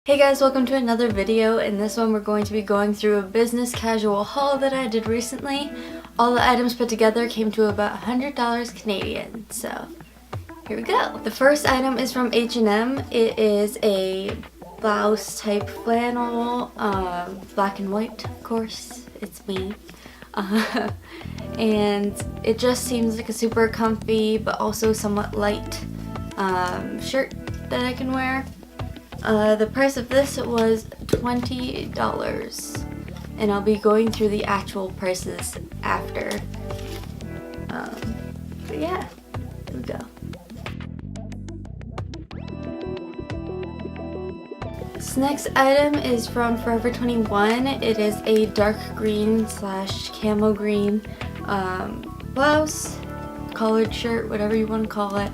Hey guys, welcome to another video. In this one we're going to be going through a business casual haul that I did recently. All the items put together came to about $100 Canadian, so here we go. The first item is from H&M. It is a blouse type flannel, black and white of course, it's me. And it just seems like a super comfy but also somewhat light shirt that I can wear. The price of this was $20, and I'll be going through the actual prices after. But yeah, here we go. This next item is from Forever 21. It is a dark green / camo green blouse, collared shirt, whatever you want to call it.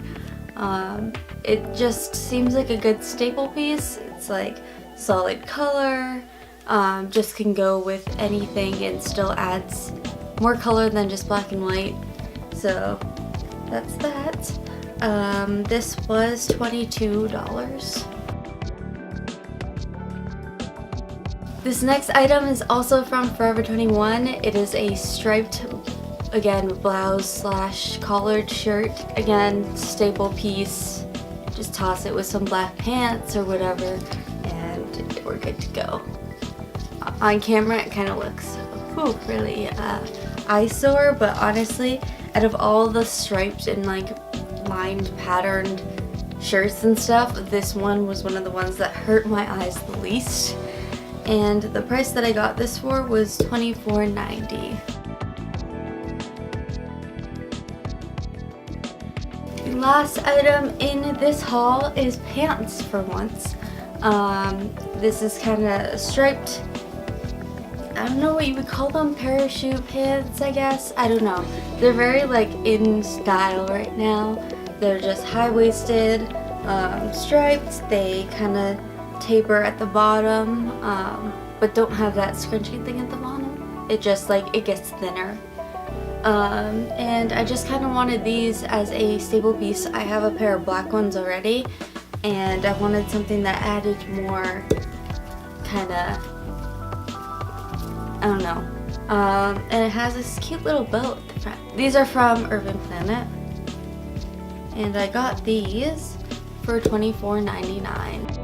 It just seems like a good staple piece. It's like solid color, just can go with anything and still adds more color than just black and white. So that's that. This was $22. This next item is also from Forever 21. It is a striped, again, blouse / collared shirt. Again, staple piece. Just toss it with some black pants or whatever and we're good to go. On camera it kind of looks really eyesore, but honestly, out of all the striped and like lined patterned shirts and stuff, this one was one of the ones that hurt my eyes the least. And the price that I got this for was $24.90. The last item in this haul is pants for once. This is kind of striped, I don't know what you would call them, parachute pants I guess, I don't know. They're very like in style right now. They're just high-waisted, striped, they kind of taper at the bottom, but don't have that scrunchy thing at the bottom. It just like, it gets thinner. And I just kind of wanted these as a staple piece. I have a pair of black ones already, and I wanted something that added more kind of, I don't know. And it has this cute little bow at the front. These are from Urban Planet, and I got these for $24.99.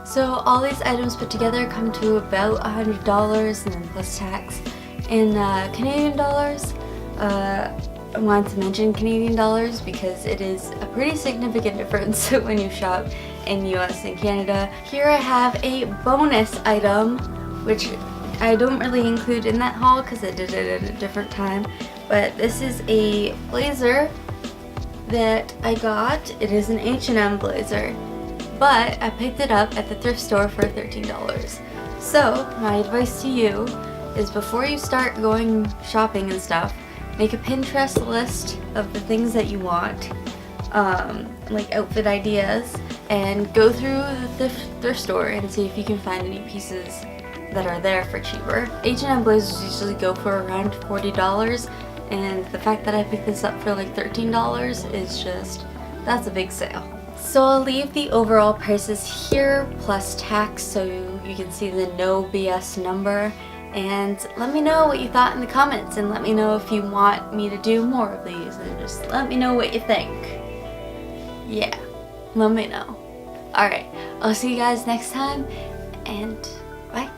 So all these items put together come to about $100 and then plus tax. In Canadian dollars, I wanted to mention Canadian dollars because it is a pretty significant difference when you shop in US and Canada. Here I have a bonus item, which I don't really include in that haul because I did it at a different time. But this is a blazer that I got. It is an H&M blazer, but I picked it up at the thrift store for $13. So my advice to you is before you start going shopping and stuff, make a Pinterest list of the things that you want, like outfit ideas, and go through the thrift store and see if you can find any pieces that are there for cheaper. H&M blazers usually go for around $40, and the fact that I picked this up for like $13 is just, that's a big sale. So I'll leave the overall prices here plus tax so you can see the no BS number, and let me know what you thought in the comments, and let me know if you want me to do more of these, and just let me know what you think. Yeah, let me know. Alright, I'll see you guys next time, and bye.